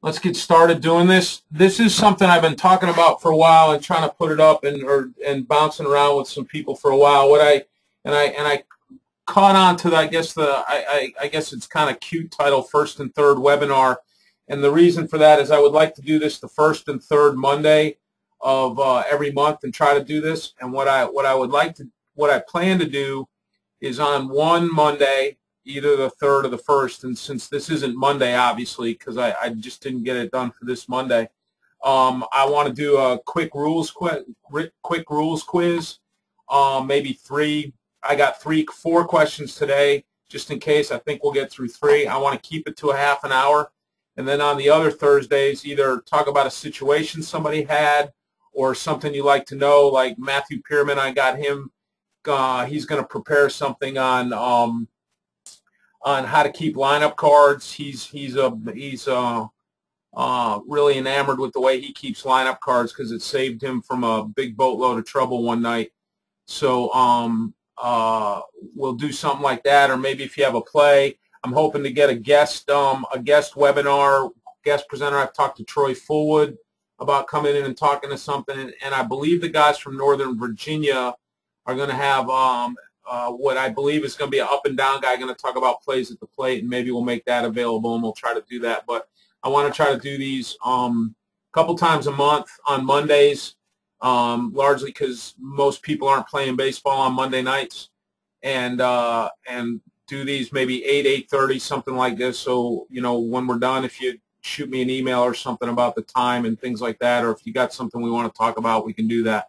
Let's get started doing this. This is something I've been talking about for a while and trying to put it up and bouncing around with some people for a while. I caught on to the, I guess it's kind of cute title, first and third webinar, and the reason for that is I would like to do this the first and third Monday of every month and try to do this. And what I plan to do is on one Monday, either the third or the first, and since this isn't Monday, obviously, because I just didn't get it done for this Monday, I want to do a quick rules quiz, maybe three. I got 4 questions today, just in case. I think we'll get through 3. I want to keep it to a half an hour, and then on the other Thursdays, either talk about a situation somebody had or something you like to know, like Matthew Pierman. I got him. He's going to prepare something on how to keep lineup cards. He's really enamored with the way he keeps lineup cards because it saved him from a big boatload of trouble one night. So we'll do something like that, or maybe if you have a play. I'm hoping to get a guest webinar, guest presenter. I've talked to Troy Fullwood about coming in and talking to something, and I believe the guys from Northern Virginia are going to have what I believe is going to be an up and down guy going to talk about plays at the plate, and maybe we'll make that available, and we'll try to do that. But I want to try to do these a couple times a month on Mondays, largely because most people aren't playing baseball on Monday nights, and do these maybe 8:30, something like this. So, you know, when we're done, if you shoot me an email or something about the time and things like that, or if you got something we want to talk about, we can do that.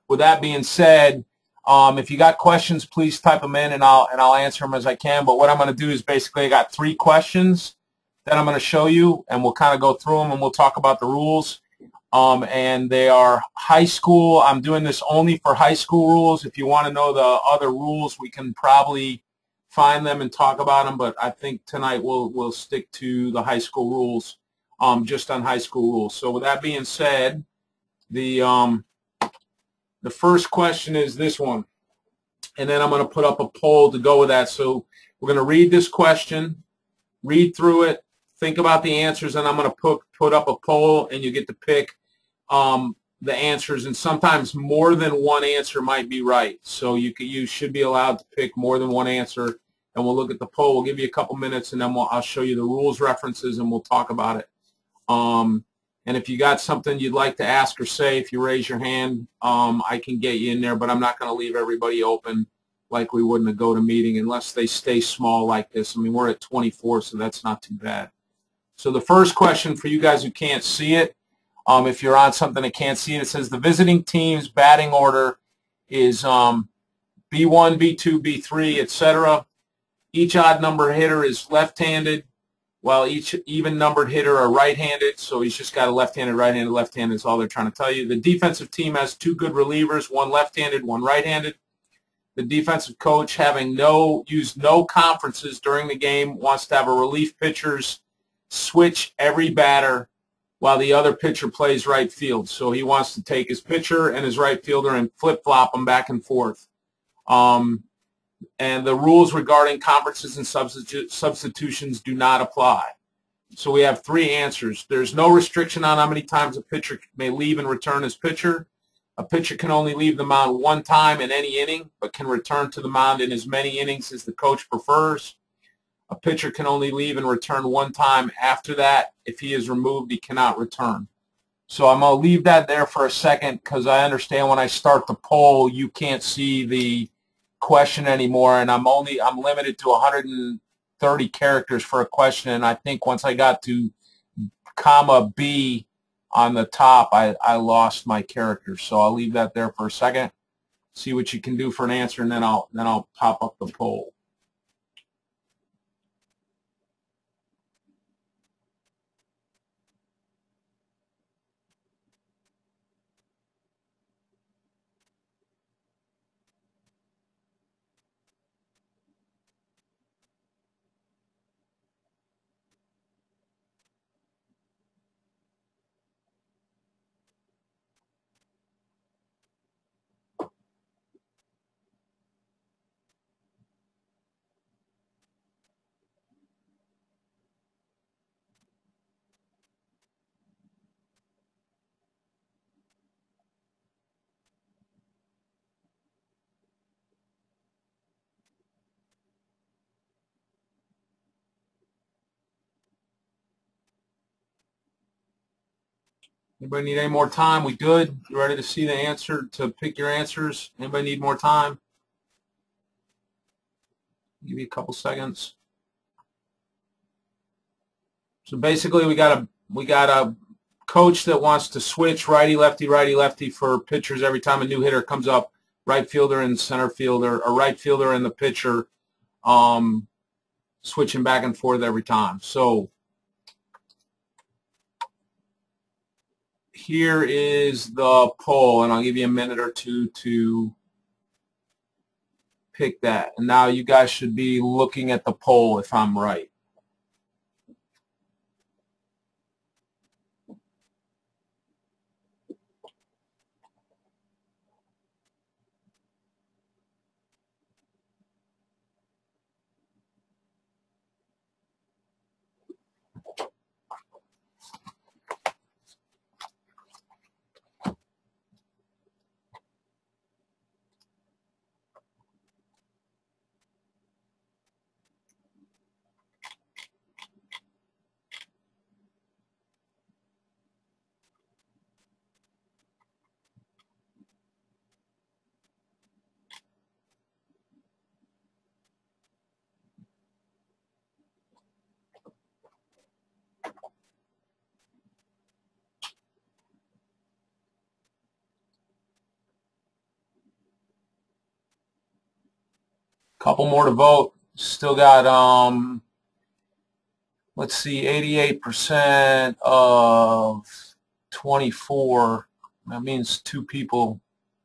With that being said, if you got questions, please type them in, and I'll answer them as I can. But what I'm going to do is basically I got 3 questions that I'm going to show you, and we'll kind of go through them, and we'll talk about the rules. And they are high school. I'm doing this only for high school rules. If you want to know the other rules, we can probably find them and talk about them. But I think tonight we'll stick to the high school rules, just on high school rules. So with that being said, the first question is this one, and then I'm going to put up a poll to go with that. So we're going to read this question, read through it, think about the answers, and I'm going to put up a poll, and you get to pick the answers. And sometimes more than one answer might be right. So you should be allowed to pick more than one answer, and we'll look at the poll. We'll give you a couple minutes, and then I'll show you the rules references, and we'll talk about it. And if you got something you'd like to ask or say, if you raise your hand, I can get you in there, but I'm not going to leave everybody open like we would in a go-to-meeting unless they stay small like this. I mean, we're at 24, so that's not too bad. So the first question for you guys who can't see it, if you're on something that can't see it, it says the visiting team's batting order is B1, B2, B3, etc. Each odd number hitter is left-handed, while each even-numbered hitter are right-handed, so he's just got a left-handed, right-handed, left-handed is all they're trying to tell you. The defensive team has 2 good relievers, one left-handed, one right-handed. The defensive coach, having used no conferences during the game, wants to have a relief pitchers switch every batter while the other pitcher plays right field. So he wants to take his pitcher and his right fielder and flip-flop them back and forth. And the rules regarding conferences and substitutions do not apply. So we have 3 answers. There's no restriction on how many times a pitcher may leave and return as pitcher. A pitcher can only leave the mound 1 time in any inning, but can return to the mound in as many innings as the coach prefers. A pitcher can only leave and return 1 time. After that, if he is removed, he cannot return. So I'm going to leave that there for a second because I understand when I start the poll, you can't see the question anymore, and I'm limited to 130 characters for a question, and I think once I got to comma B on the top, I lost my character. So I'll leave that there for a second, see what you can do for an answer, and then I'll pop up the poll. Anybody need any more time? We good? You ready to see the answer, to pick your answers? Anybody need more time? Give you a couple seconds. So basically, we got a coach that wants to switch righty lefty for pitchers every time a new hitter comes up. Right fielder and center fielder, or right fielder and the pitcher, switching back and forth every time. So here is the poll, and I'll give you a minute or two to pick that. And now you guys should be looking at the poll if I'm right. Couple more to vote. Still got, let's see, 88% of 24. That means 2 people.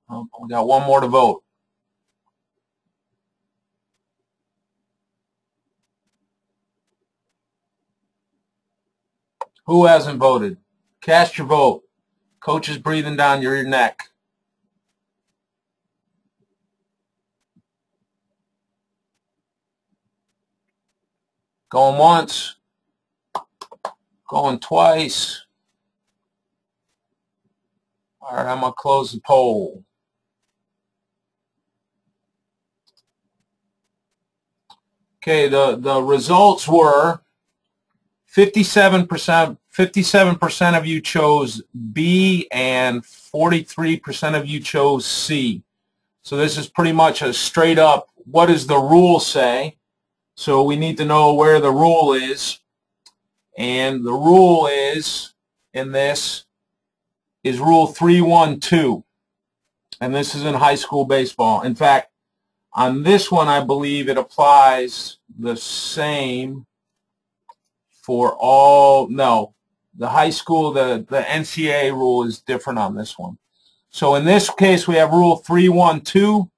We got 1 more to vote. Who hasn't voted? Cast your vote. Coach is breathing down your neck. Going once. Going twice. All right, I'm going to close the poll. Okay, the results were 57% of you chose B and 43% of you chose C. So this is pretty much a straight up, what does the rule say? So we need to know where the rule is. And the rule is, in this, is Rule 312. And this is in high school baseball. In fact, on this one, I believe it applies the same for all. No, the high school, the NCAA rule is different on this one. So in this case, we have Rule 312.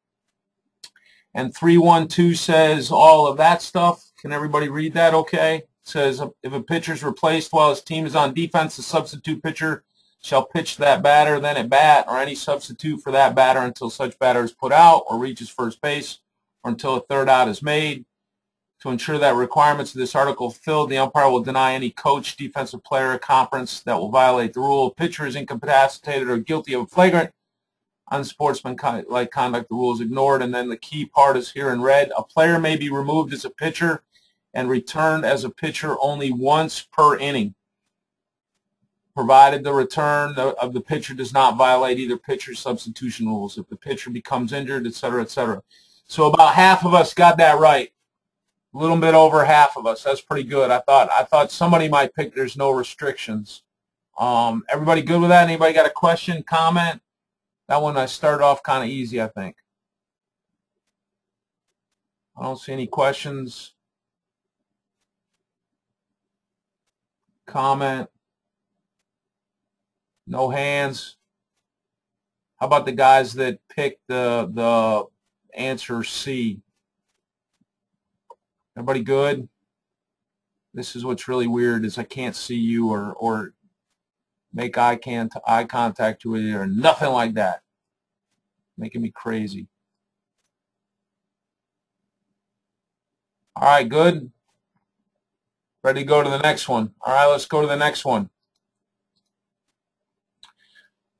And 312 says all of that stuff. Can everybody read that okay? It says if a pitcher is replaced while his team is on defense, the substitute pitcher shall pitch that batter, then at bat, or any substitute for that batter until such batter is put out or reaches first base, or until a third out is made. To ensure that requirements of this article are fulfilled, the umpire will deny any coach, defensive player, or conference that will violate the rule. If a pitcher is incapacitated or guilty of a flagrant unsportsmanlike conduct, the rule is ignored. And then the key part is here in red. A player may be removed as a pitcher and returned as a pitcher only once per inning, provided the return of the pitcher does not violate either pitcher substitution rules, if the pitcher becomes injured, et cetera, et cetera. So about half of us got that right. A little bit over half of us. That's pretty good. I thought somebody might pick there's no restrictions. Everybody good with that? Anybody got a question, comment? That one I started off kind of easy, I think. I don't see any questions. Comment. No hands. How about the guys that picked the answer C? Everybody good? This is what's really weird is I can't see you or make eye contact with you or nothing like that. Making me crazy. All right, good. Ready to go to the next one. All right, let's go to the next one.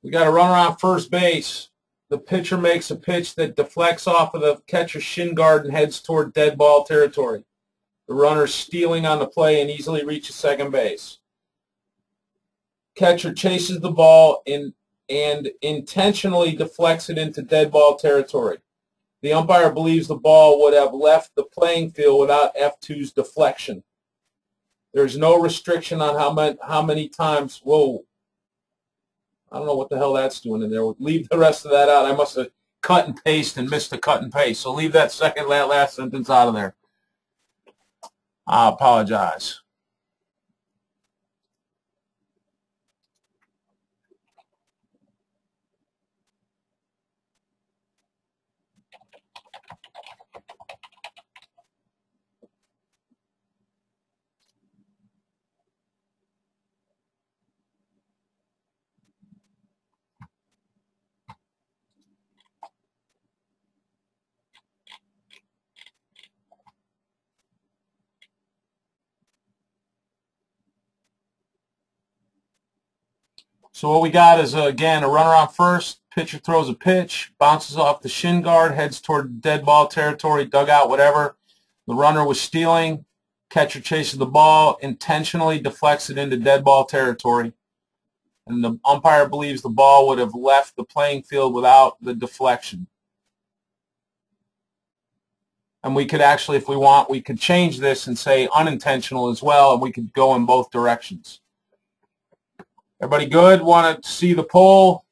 We got a runner on first base. The pitcher makes a pitch that deflects off of the catcher's shin guard and heads toward dead ball territory. The runner stealing on the play and easily reaches second base. Catcher chases the ball and intentionally deflects it into dead ball territory. The umpire believes the ball would have left the playing field without F2's deflection. There's no restriction on how many times. Whoa. I don't know what the hell that's doing in there. Leave the rest of that out. I must have cut and paste and missed the cut and paste. So leave that last sentence out of there. I apologize. So what we got is, again, a runner on first. Pitcher throws a pitch, bounces off the shin guard, heads toward dead ball territory, dugout, whatever. The runner was stealing. Catcher chases the ball, intentionally deflects it into dead ball territory. And the umpire believes the ball would have left the playing field without the deflection. And we could actually, if we want, we could change this and say unintentional as well, and we could go in both directions. Everybody good? Want to see the poll?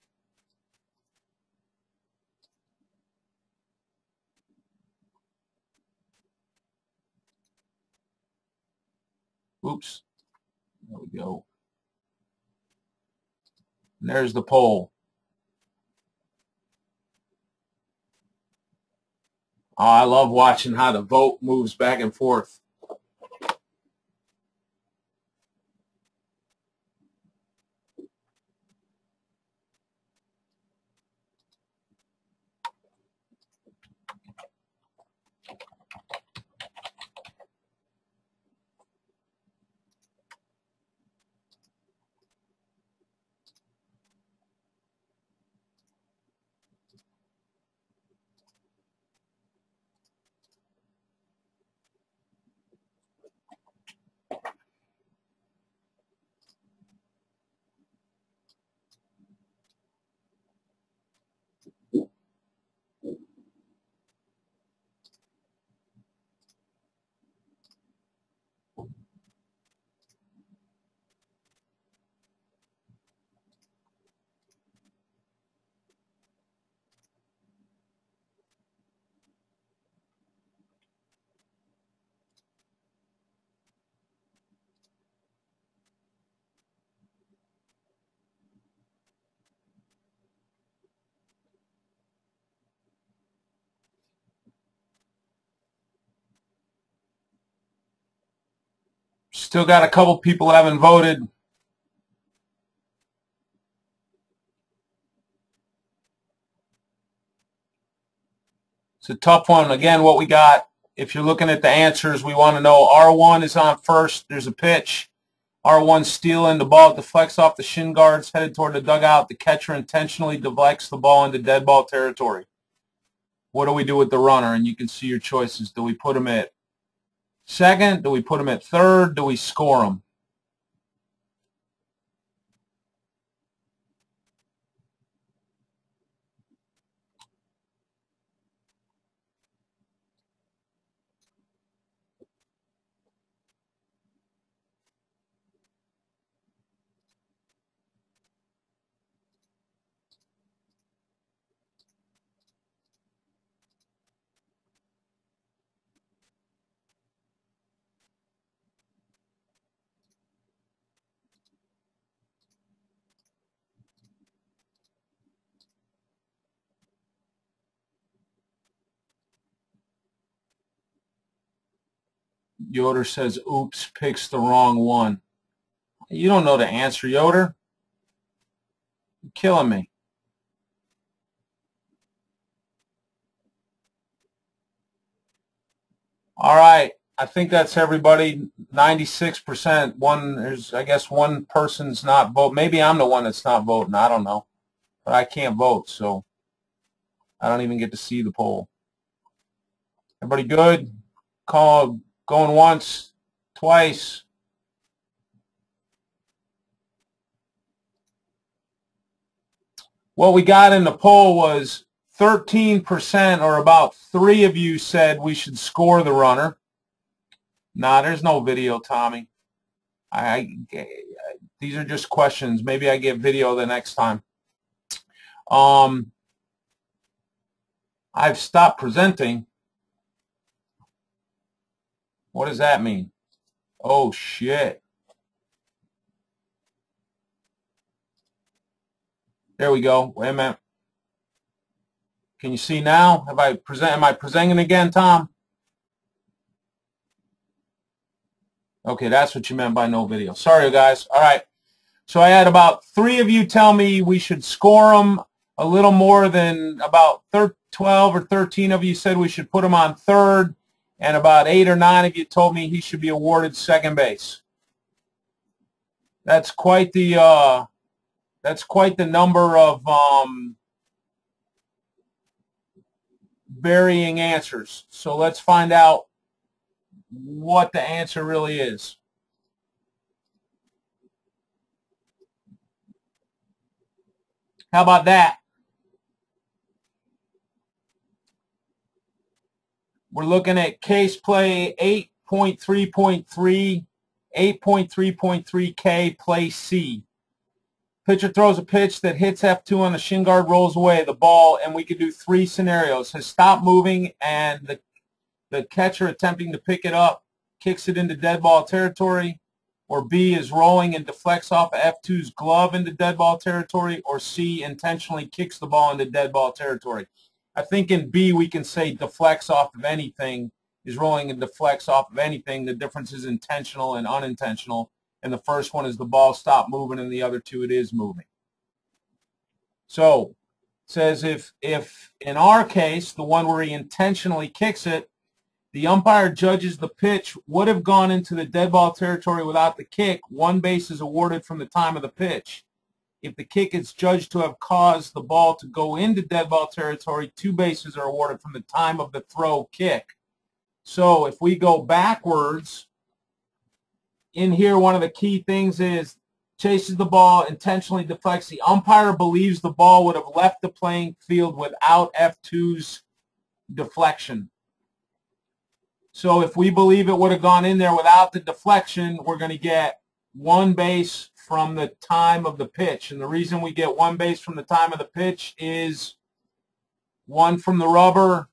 Oops. There we go. And there's the poll. Oh, I love watching how the vote moves back and forth. Still got a couple people haven't voted. It's a tough one. Again, what we got, if you're looking at the answers, we want to know R1 is on first. There's a pitch. R1 stealing. The ball deflects off the shin guards, headed toward the dugout. The catcher intentionally deflects the ball into dead ball territory. What do we do with the runner? And you can see your choices. Do we put him at second? Do we put him at third? Do we score him? Yoder says, oops, picks the wrong one. You don't know the answer, Yoder. You're killing me. All right. I think that's everybody. 96%. There's, I guess, one person's not voting. Maybe I'm the one that's not voting. I don't know. But I can't vote, so I don't even get to see the poll. Everybody good? Going once, twice. what we got in the poll was 13%, or about 3 of you, said we should score the runner. Nah, there's no video, Tommy. These are just questions. Maybe I get video the next time. I've stopped presenting. What does that mean? Oh, shit. There we go. Wait a minute. Can you see now? Am I presenting again, Tom? Okay, that's what you meant by no video. Sorry, guys. All right. So I had about 3 of you tell me we should score them. A little more than about 12 or 13 of you said we should put him on third. And about 8 or 9 of you told me he should be awarded second base. That's quite the number of varying answers. So let's find out what the answer really is. How about that? We're looking at case play 8.3.3, 8.3.3K, play C. Pitcher throws a pitch that hits F2 on the shin guard, rolls away the ball, and we could do 3 scenarios. Has stopped moving, and the catcher attempting to pick it up kicks it into dead ball territory, or B, is rolling and deflects off of F2's glove into dead ball territory, or C, intentionally kicks the ball into dead ball territory. I think in B we can say deflects off of anything, is rolling and deflects off of anything. The difference is intentional and unintentional. And the first one is the ball stopped moving, and the other 2 it is moving. So it says if in our case, the one where he intentionally kicks it, the umpire judges the pitch would have gone into the dead ball territory without the kick, 1 base is awarded from the time of the pitch. If the kick is judged to have caused the ball to go into dead ball territory, 2 bases are awarded from the time of the throw kick. So if we go backwards, in here, one of the key things is chases the ball, intentionally deflects. The umpire believes the ball would have left the playing field without F2's deflection. So if we believe it would have gone in there without the deflection, we're going to get 1 base from the time of the pitch. And the reason we get 1 base from the time of the pitch is 1 from the rubber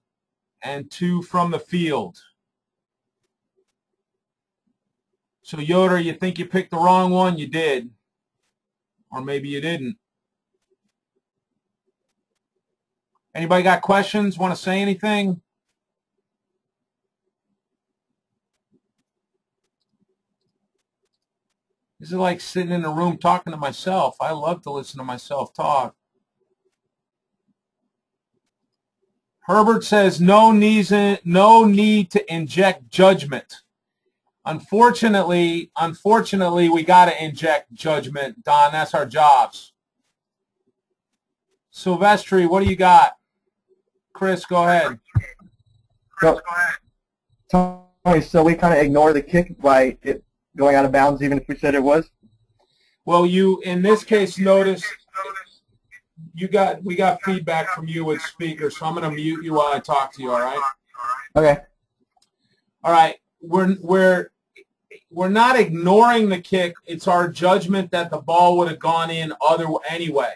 and 2 from the field. So Yoder, you think you picked the wrong one? You did. Or maybe you didn't. Anybody got questions? Want to say anything? This is like sitting in a room talking to myself. I love to listen to myself talk. Herbert says no need to inject judgment. Unfortunately, we got to inject judgment, Don. That's our jobs. Silvestri, what do you got? Chris, go ahead. So we kind of ignore the kick by it going out of bounds, even if we said it was? Well, you, in this case, notice we got feedback from you with speaker, so I'm going to mute you while I talk to you, all right? Okay. All right. We're not ignoring the kick. It's our judgment that the ball would have gone in anyway.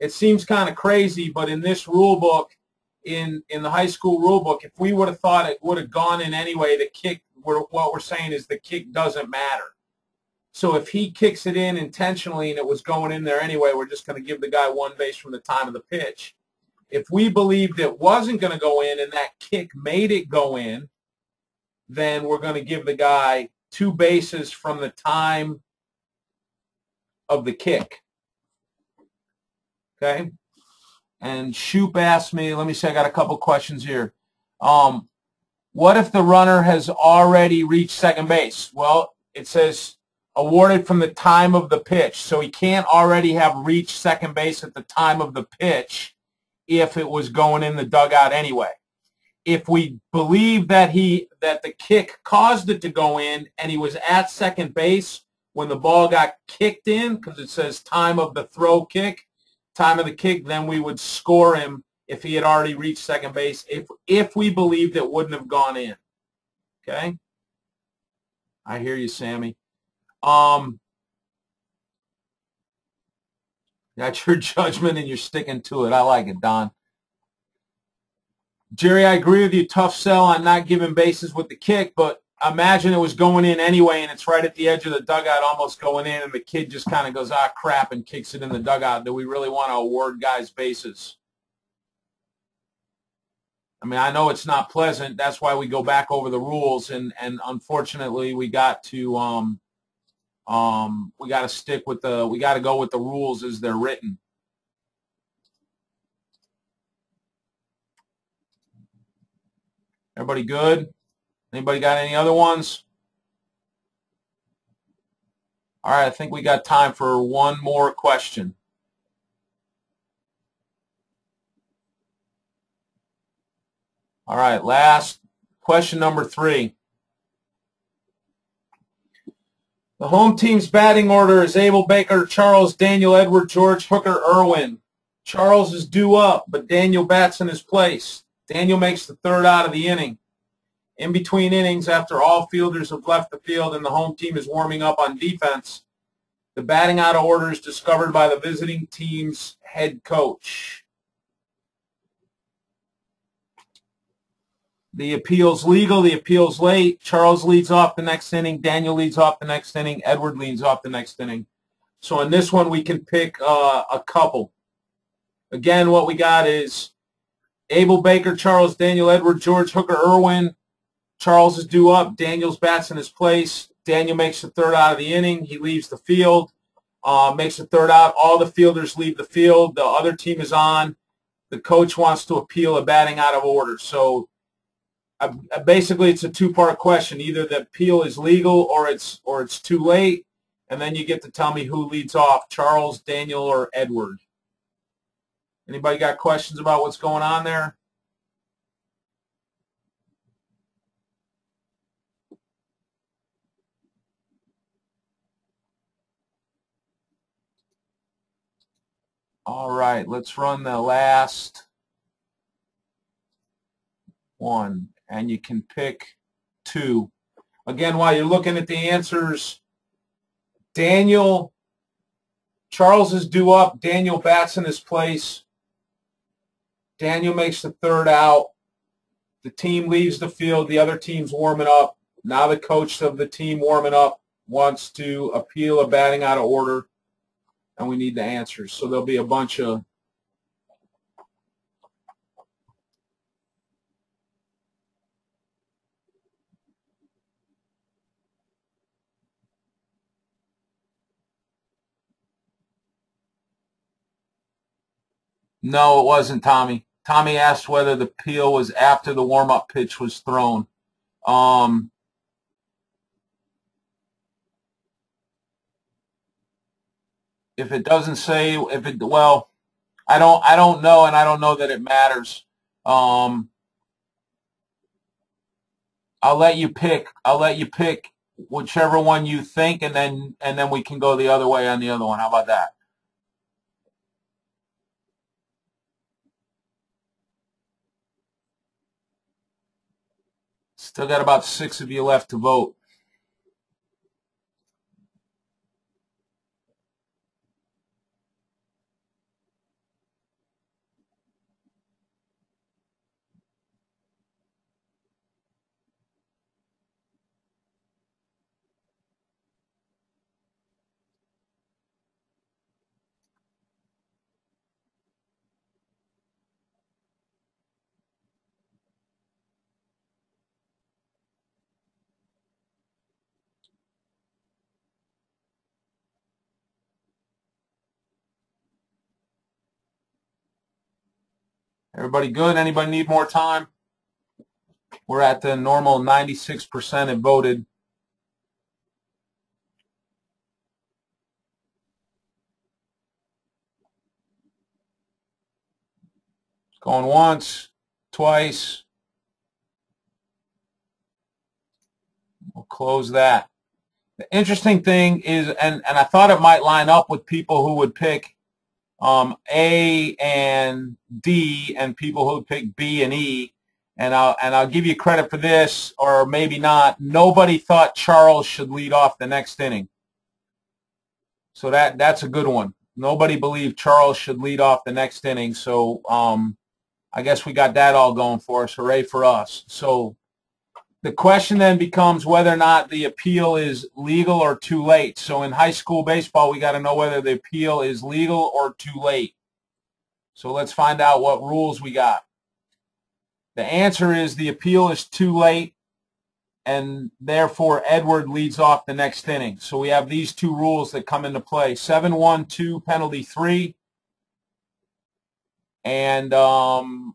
It seems kind of crazy, but in this rule book, in the high school rule book, if we would have thought it would have gone in anyway, the kick, what we're saying is the kick doesn't matter. So if he kicks it in intentionally and it was going in there anyway, we're just going to give the guy 1 base from the time of the pitch. If we believed it wasn't going to go in and that kick made it go in, then we're going to give the guy 2 bases from the time of the kick. Okay? And Shoop asked me, let me see, I got a couple questions here. What if the runner has already reached second base? Well, it says awarded from the time of the pitch. So he can't already have reached second base at the time of the pitch if it was going in the dugout anyway. If we believe that the kick caused it to go in and he was at second base when the ball got kicked in, because it says time of the throw kick, time of the kick, then we would score him if he had already reached second base, if we believed it wouldn't have gone in. Okay? I hear you, Sammy. That's your judgment, and you're sticking to it. I like it, Don. Jerry, I agree with you. Tough sell on not giving bases with the kick, but imagine it was going in anyway, and it's right at the edge of the dugout, almost going in, and the kid just kind of goes, ah, crap, and kicks it in the dugout. Do we really want to award guys bases? I mean, I know it's not pleasant. That's why we go back over the rules, and unfortunately, we got to stick with we got to go with the rules as they're written. Everybody good? Anybody got any other ones? All right, I think we got time for one more question. All right, last question, number 3. The home team's batting order is Abel, Baker, Charles, Daniel, Edward, George, Hooker, Irwin. Charles is due up, but Daniel bats in his place. Daniel makes the third out of the inning. In between innings, after all fielders have left the field and the home team is warming up on defense, the batting out of order is discovered by the visiting team's head coach. The appeal's legal. The appeal's late. Charles leads off the next inning. Daniel leads off the next inning. Edward leads off the next inning. So in this one, we can pick a couple. Again, what we got is Abel, Baker, Charles, Daniel, Edward, George, Hooker, Irwin. Charles is due up. Daniel's bats in his place. Daniel makes the third out of the inning. He leaves the field, makes the third out. All the fielders leave the field. The other team is on. The coach wants to appeal a batting out of order. So basically, it's a two-part question. Either the appeal is legal or it's too late, and then you get to tell me who leads off, Charles, Daniel, or Edward. Anybody got questions about what's going on there? All right, let's run the last one, and you can pick 2. Again, while you're looking at the answers, Charles is due up. Daniel bats in his place. Daniel makes the third out. The team leaves the field. The other team's warming up. Now the coach of the team warming up wants to appeal a batting out of order, and we need the answers. So there'll be a bunch of No, it wasn't, Tommy. Tommy asked whether the appeal was after the warm-up pitch was thrown. If it doesn't say, well, I don't know, and I don't know that it matters. I'll let you pick. I'll let you pick whichever one you think, and then we can go the other way on the other one. How about that? Still got about 6 of you left to vote. Everybody good? Anybody need more time? We're at the normal 96% have voted. Going once, twice. We'll close that. The interesting thing is, and I thought it might line up with people who would pick A and D, and people who pick B and E. And I'll give you credit for this, or maybe not. Nobody thought Charles should lead off the next inning. So that's a good one. Nobody believed Charles should lead off the next inning. So I guess we got that all going for us. Hooray for us. So the question then becomes whether or not the appeal is legal or too late. So in high school baseball, we got to know whether the appeal is legal or too late. So let's find out what rules we got. The answer is the appeal is too late, and therefore Edward leads off the next inning. So we have these two rules that come into play. 7-1-2, penalty 3. And, oh,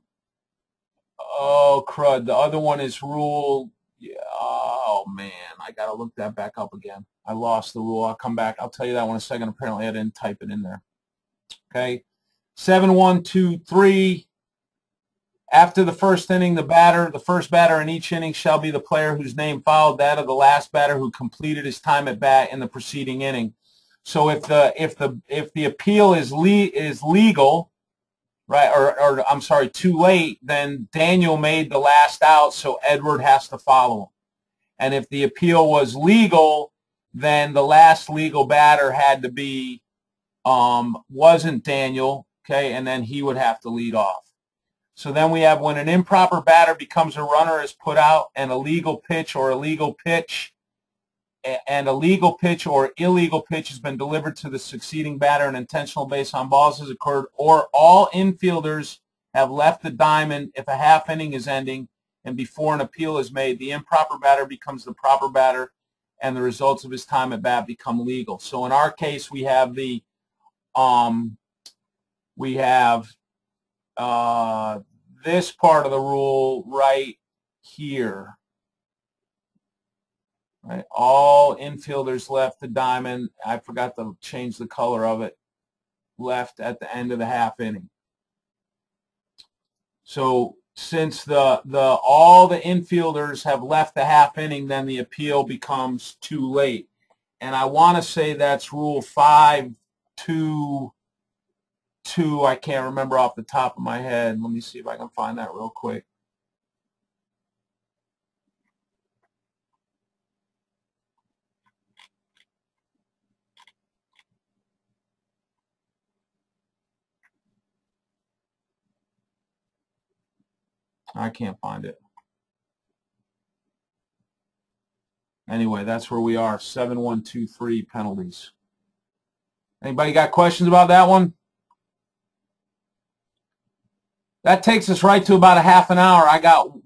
crud, the other one is rule, oh, man, I got to look that back up again. I lost the rule. I'll come back. I'll tell you that one in a second. Apparently I didn't type it in there. Okay, 7-1-2-3. After the first inning, the first batter in each inning shall be the player whose name followed that of the last batter who completed his time at bat in the preceding inning. So if the appeal is legal, right, or I'm sorry, too late, then Daniel made the last out, so Edward has to follow him. And if the appeal was legal, then the last legal batter had to be wasn't Daniel, okay, and then he would have to lead off. So then we have when an improper batter becomes a runner is put out, and a legal pitch or illegal pitch or illegal pitch has been delivered to the succeeding batter, an intentional base on balls has occurred, or all infielders have left the diamond if a half inning is ending and before an appeal is made, the improper batter becomes the proper batter, and the results of his time at bat become legal. So in our case, we have the this part of the rule right here. Right? All infielders left the diamond. I forgot to change the color of it. Left at the end of the half inning. So since all the infielders have left the half inning, then the appeal becomes too late. And I want to say that's rule 5-2. I can't remember off the top of my head. Let me see if I can find that real quick. I can't find it. Anyway, that's where we are. 7-1-2-3 penalties. Anybody got questions about that one? That takes us right to about a half an hour.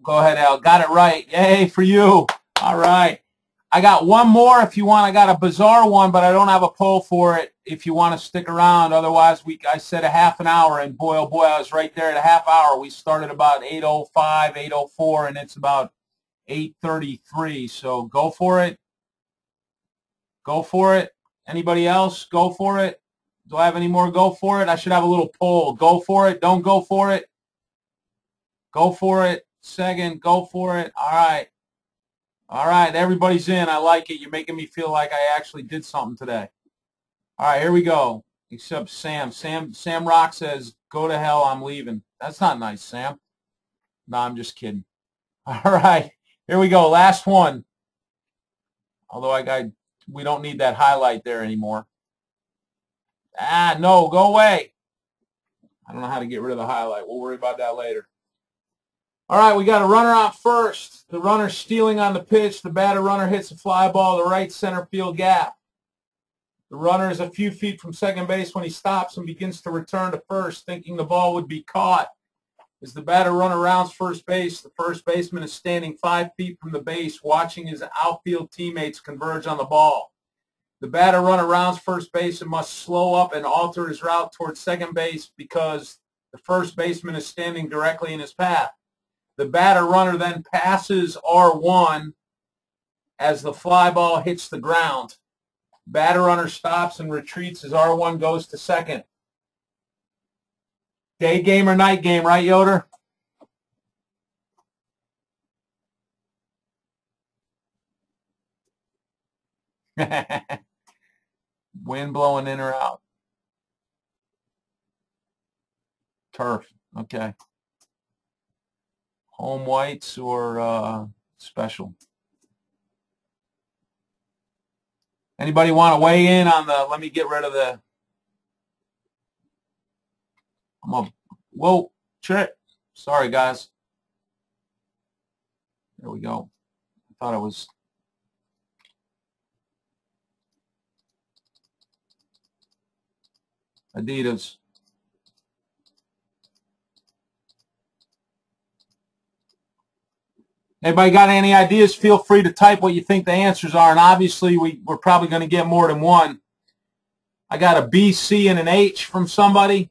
Go ahead, Al. Got it right. Yay for you. All right. I got one more if you want. I got a bizarre one, but I don't have a poll for it if you want to stick around. Otherwise, I said a half an hour, and boy, oh boy, I was right there at a half hour. We started about 8:05, 8:04, and it's about 8:33. So go for it. Go for it. Anybody else? Go for it. Do I have any more? Go for it. I should have a little poll. Go for it. Don't go for it. Go for it. Second. Go for it. All right. All right. Everybody's in. I like it. You're making me feel like I actually did something today. All right. Here we go. Except Sam. Sam Rock says, go to hell. I'm leaving. That's not nice, Sam. No, I'm just kidding. All right. Here we go. Last one. Although we don't need that highlight there anymore. No, go away. I don't know how to get rid of the highlight. We'll worry about that later. All right, we got a runner on first. The runner stealing on the pitch. The batter runner hits a fly ball to the right center field gap. The runner is a few feet from second base when he stops and begins to return to first, thinking the ball would be caught. As the batter runner rounds first base, the first baseman is standing 5 feet from the base, watching his outfield teammates converge on the ball. The batter runner rounds first base and must slow up and alter his route towards second base because the first baseman is standing directly in his path. The batter runner then passes R1 as the fly ball hits the ground. Batter runner stops and retreats as R1 goes to second. Day game or night game, right, Yoder? Wind blowing in or out. Turf. Okay. Home whites or special? Anybody want to weigh in on the, let me get rid of the, whoa, check. Sorry, guys. There we go. I thought it was. Adidas. Anybody got any ideas? Feel free to type what you think the answers are. And obviously, we're probably going to get more than one. I got a B, C, and an H from somebody.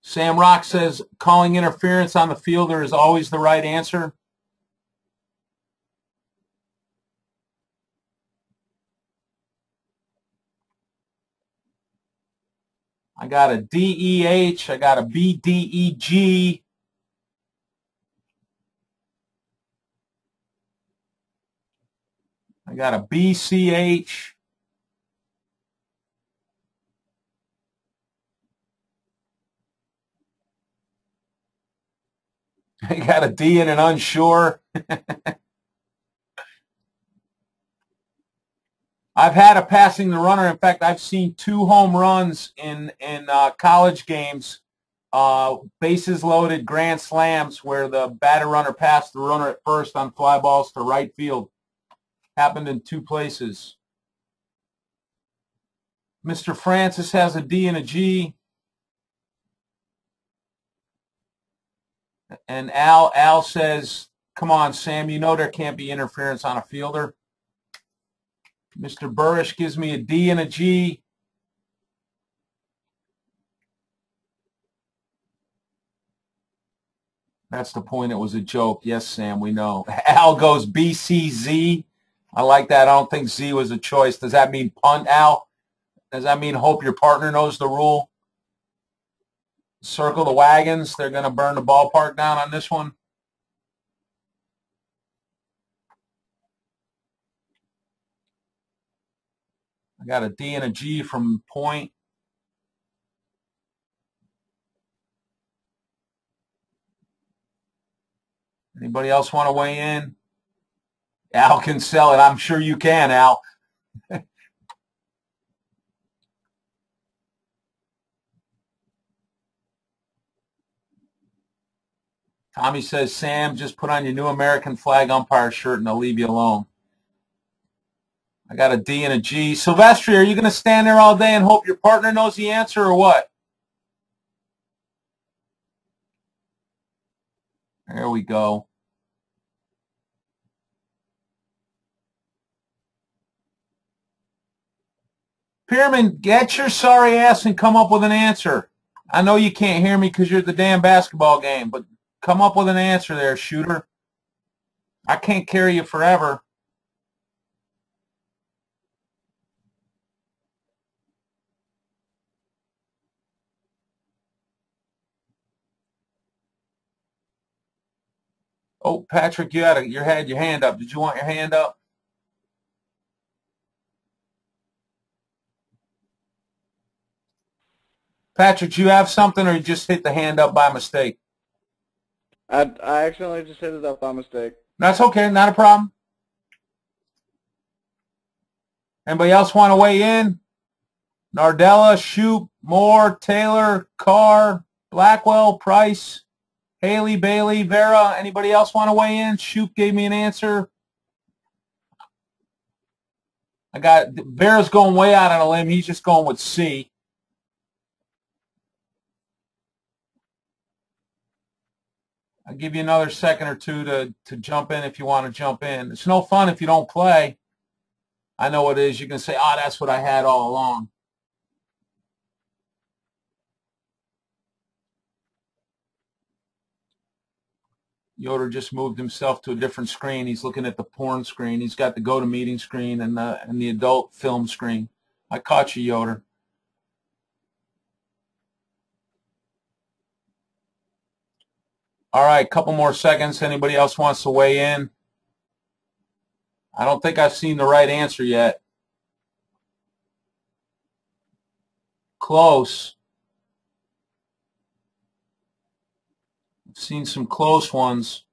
Sam Rock says calling interference on the fielder is always the right answer. I got a D, E, H. I got a B, D, E, G. I got a B, C, H. I got a D and an unsure. I've had a passing the runner. In fact, I've seen 2 home runs in college games, bases loaded grand slams where the batter runner passed the runner at first on fly balls to right field. Happened in 2 places. Mr. Francis has a D and a G. And Al says, come on, Sam, you know there can't be interference on a fielder. Mr. Burrish gives me a D and a G. That's the point. It was a joke. Yes, Sam, we know. Al goes B, C, Z. I like that. I don't think Z was a choice. Does that mean punt, Al? Does that mean hope your partner knows the rule? Circle the wagons. They're going to burn the ballpark down on this one. I got a D and a G from Point. Anybody else want to weigh in? Al can sell it. I'm sure you can, Al. Tommy says, Sam, just put on your new American flag umpire shirt and they'll leave you alone. I got a D and a G. Silvestri, are you going to stand there all day and hope your partner knows the answer or what? There we go. Pierman, get your sorry ass and come up with an answer. I know you can't hear me because you're at the damn basketball game, but come up with an answer there, shooter. I can't carry you forever. Oh, Patrick, you had your hand up. Did you want your hand up? Patrick, do you have something or you just hit the hand up by mistake? I accidentally just hit it up by mistake. That's okay. Not a problem. Anybody else want to weigh in? Nardella, Shoup, Moore, Taylor, Carr, Blackwell, Price, Haley, Bailey, Vera. Anybody else want to weigh in? Shoup gave me an answer. I got Vera's going way out on a limb. He's just going with C. I'll give you another second or two to jump in if you want to jump in. It's no fun if you don't play. I know it is. You can say, oh, that's what I had all along. Yoder just moved himself to a different screen. He's looking at the porn screen. He's got the go-to-meeting screen and the adult film screen. I caught you, Yoder. All right, couple more seconds. Anybody else wants to weigh in? I don't think I've seen the right answer yet. Close. I've seen some close ones.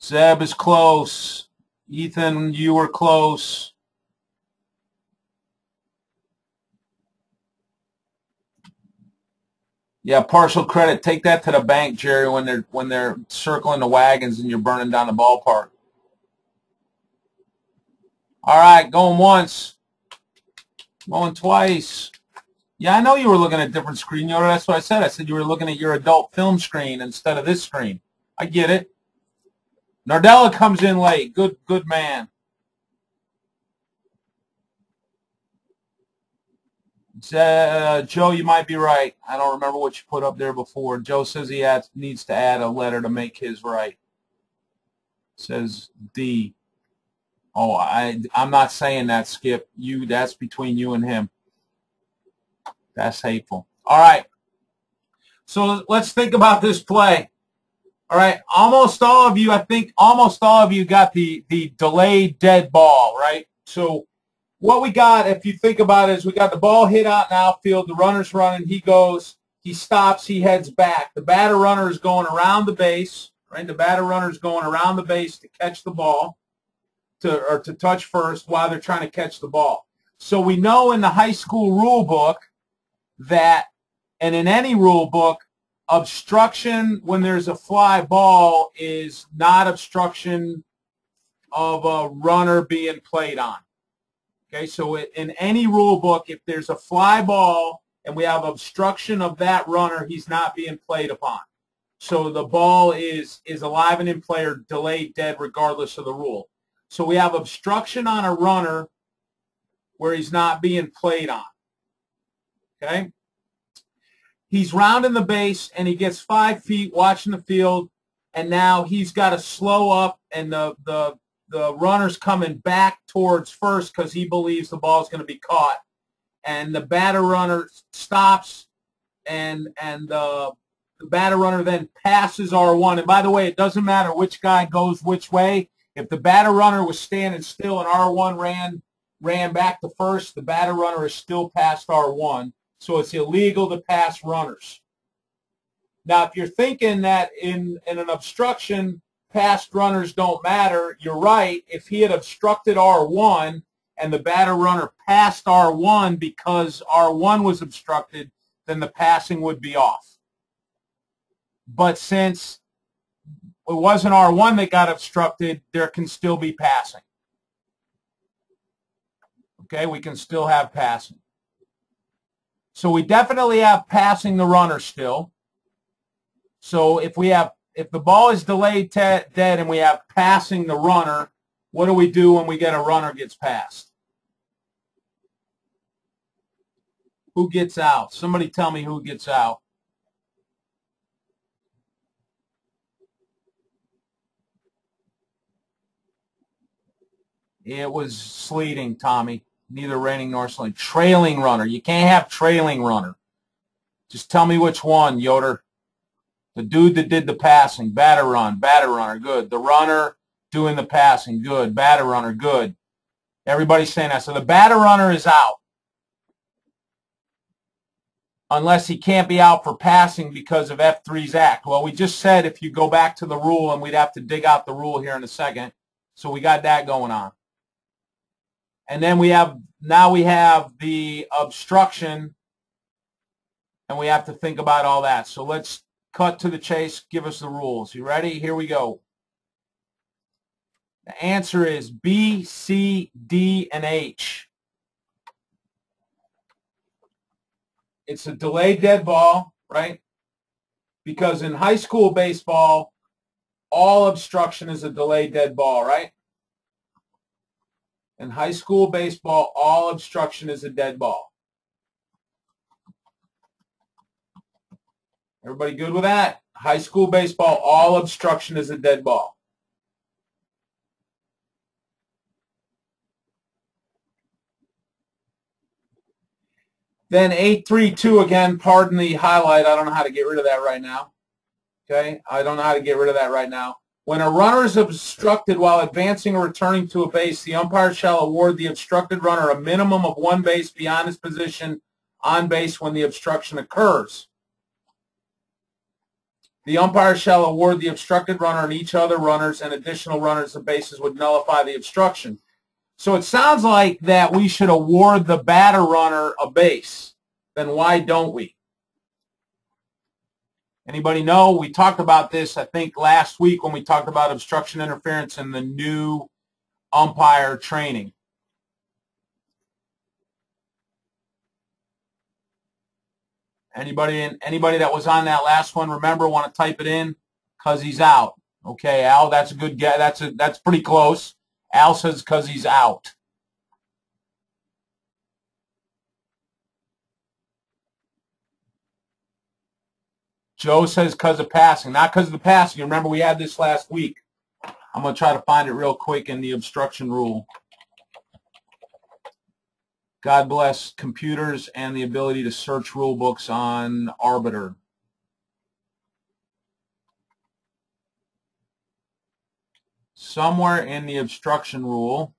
Zeb is close. Ethan, you were close. Yeah, partial credit. Take that to the bank, Jerry, when they're circling the wagons and you're burning down the ballpark. All right, going once. Going twice. Yeah, I know you were looking at a different screen, Yoda. That's what I said. I said you were looking at your adult film screen instead of this screen. I get it. Nardella comes in late. Good man. Joe, you might be right. I don't remember what you put up there before. Joe says he needs to add a letter to make his right. Says D. Oh, I'm not saying that, Skip. That's between you and him. That's hateful. All right. So let's think about this play. All right. Almost all of you, I think almost all of you got the delayed dead ball, right? So what we got, if you think about it, is we got the ball hit out in outfield. The runner's running. He goes. He stops. He heads back. The batter runner is going around the base, right? The batter runner is going around the base to catch the ball, to touch first while they're trying to catch the ball. So we know in the high school rule book that, and in any rule book, obstruction when there's a fly ball is not obstruction of a runner being played on. Okay, so in any rule book, if there's a fly ball and we have obstruction of that runner, he's not being played upon. So the ball is alive and in play or delayed dead regardless of the rule. So we have obstruction on a runner where he's not being played on. Okay? He's rounding the base, and he gets 5 feet watching the field, and now he's got to slow up, and the runner's coming back towards first because he believes the ball's going to be caught. And the batter runner stops, and the batter runner then passes R1. And by the way, it doesn't matter which guy goes which way. If the batter runner was standing still and R1 ran back to first, the batter runner is still past R1. So it's illegal to pass runners. Now, if you're thinking that in an obstruction, past runners don't matter, you're right. If he had obstructed R1 and the batter runner passed R1 because R1 was obstructed, then the passing would be off. But since it wasn't R1 that got obstructed, there can still be passing. Okay, we can still have passing. So we definitely have passing the runner still. So if the ball is delayed dead and we have passing the runner, what do we do when we get a runner gets passed? Who gets out? Somebody tell me who gets out. It was sleeting, Tommy. Neither raining nor sleeting. Trailing runner. You can't have trailing runner. Just tell me which one, Yoder. The dude that did the passing. Batter runner, good. The runner doing the passing, good. Batter runner, good. Everybody's saying that. So the batter runner is out. Unless he can't be out for passing because of F3's act. Well, we just said if you go back to the rule, and we'd have to dig out the rule here in a second. So we got that going on. And then we have the obstruction, and we have to think about all that. So let's cut to the chase. Give us the rules. You ready? Here we go. The answer is B, C, D, and H. It's a delayed dead ball, right? Because in high school baseball, all obstruction is a delayed dead ball, right? In high school baseball, all obstruction is a dead ball. Everybody good with that? High school baseball, all obstruction is a dead ball. Then 832 again, pardon the highlight. I don't know how to get rid of that right now. Okay? I don't know how to get rid of that right now. When a runner is obstructed while advancing or returning to a base, the umpire shall award the obstructed runner a minimum of one base beyond his position on base when the obstruction occurs. The umpire shall award the obstructed runner and each other runners and additional runners the bases would nullify the obstruction. So it sounds like that we should award the batter runner a base. Then why don't we? Anybody know? We talked about this, I think, last week when we talked about obstruction interference and the new umpire training. Anybody that was on that last one, remember, want to type it in? Because he's out. Okay, Al, that's a good guess. That's pretty close. Al says because he's out. Joe says because of passing. Not because of the passing. Remember, we had this last week. I'm going to try to find it real quick in the obstruction rule. God bless computers and the ability to search rule books on Arbiter. Somewhere in the obstruction rule,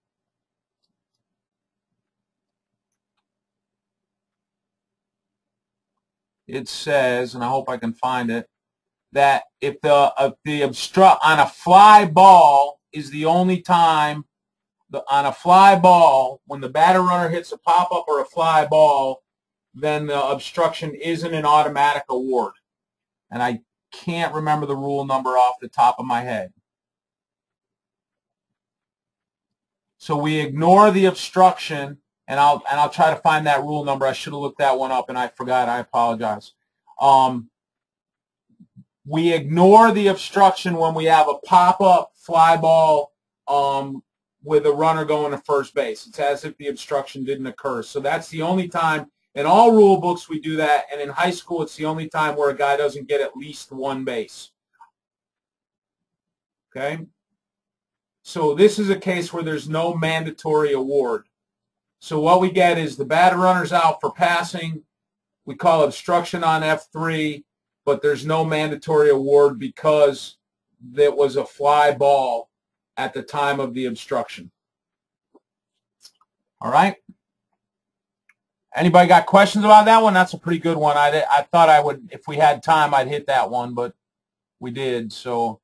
it says, and I hope I can find it, that if the obstruct on a fly ball is the only time, on a fly ball, when the batter runner hits a pop-up or a fly ball, then the obstruction isn't an automatic award. And I can't remember the rule number off the top of my head. So we ignore the obstruction, and I'll try to find that rule number. I should have looked that one up, and I forgot. I apologize. We ignore the obstruction when we have a pop-up fly ball with a runner going to first base. It's as if the obstruction didn't occur. So that's the only time. In all rule books, we do that, and in high school, it's the only time where a guy doesn't get at least one base. Okay? So this is a case where there's no mandatory award. So what we get is the batter runner's out for passing. We call obstruction on F3, but there's no mandatory award because there was a fly ball at the time of the obstruction. All right? Anybody got questions about that one? That's a pretty good one. I thought I would, if we had time, I'd hit that one, but we did. So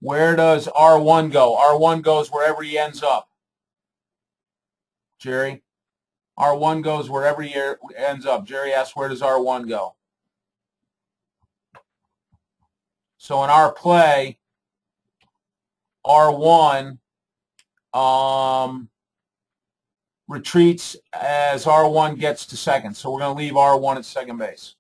where does R1 go? R1 goes wherever he ends up. Jerry? R1 goes wherever he ends up. Jerry asks, where does R1 go? So in our play, R1 retreats as R1 gets to second. So we're going to leave R1 at second base.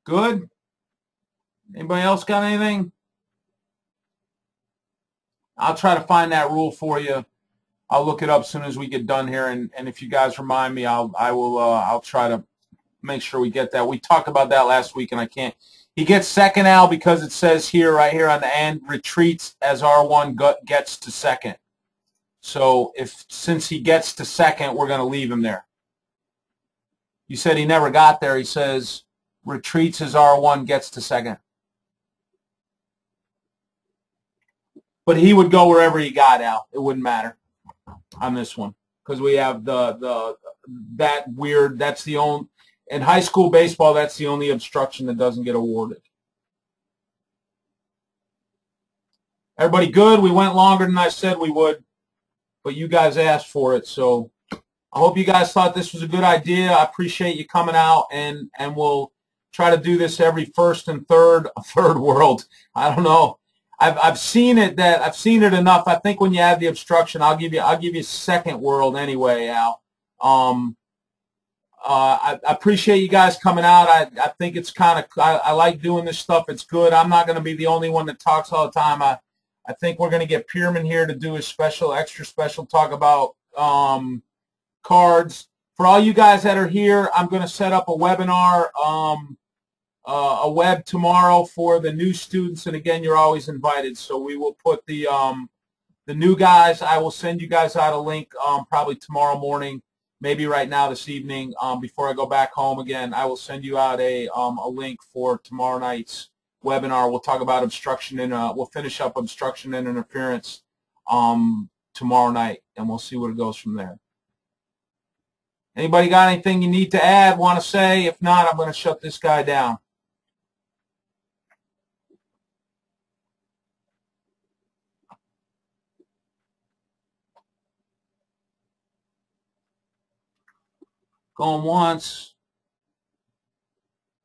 Good? Anybody else got anything? I'll try to find that rule for you. I'll look it up as soon as we get done here, and if you guys remind me, I'll try to make sure we get that. We talked about that last week, and I can't. He gets second, Al, because it says here, right here on the end, retreats as R1 gets to second. So since he gets to second, we're going to leave him there. You said he never got there. He says retreats as R1 gets to second. But he would go wherever he got, Al. It wouldn't matter on this one because we have that weird. That's the only. In high school baseball, that's the only obstruction that doesn't get awarded. Everybody good? We went longer than I said we would, but you guys asked for it. So I hope you guys thought this was a good idea. I appreciate you coming out, and we'll try to do this every first and third world. I don't know. I've seen it enough. I think when you add the obstruction, I'll give you second world anyway, Al. I appreciate you guys coming out. I think it's kind of, I like doing this stuff. It's good. I'm not going to be the only one that talks all the time. I think we're going to get Pierman here to do a extra special talk about cards. For all you guys that are here, I'm going to set up a webinar, a web tomorrow for the new students. And again, you're always invited. So we will put the new guys, I will send you guys out a link probably tomorrow morning. maybe right now this evening, before I go back home again, I will send you out a link for tomorrow night's webinar. We'll talk about obstruction and we'll finish up obstruction and interference tomorrow night, and we'll see where it goes from there. Anybody got anything you need to add, want to say? If not, I'm going to shut this guy down. Going once,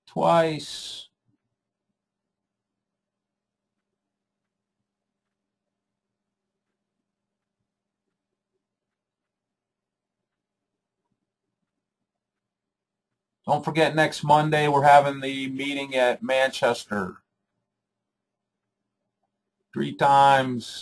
twice. Don't forget, next Monday we're having the meeting at Manchester. 3 times.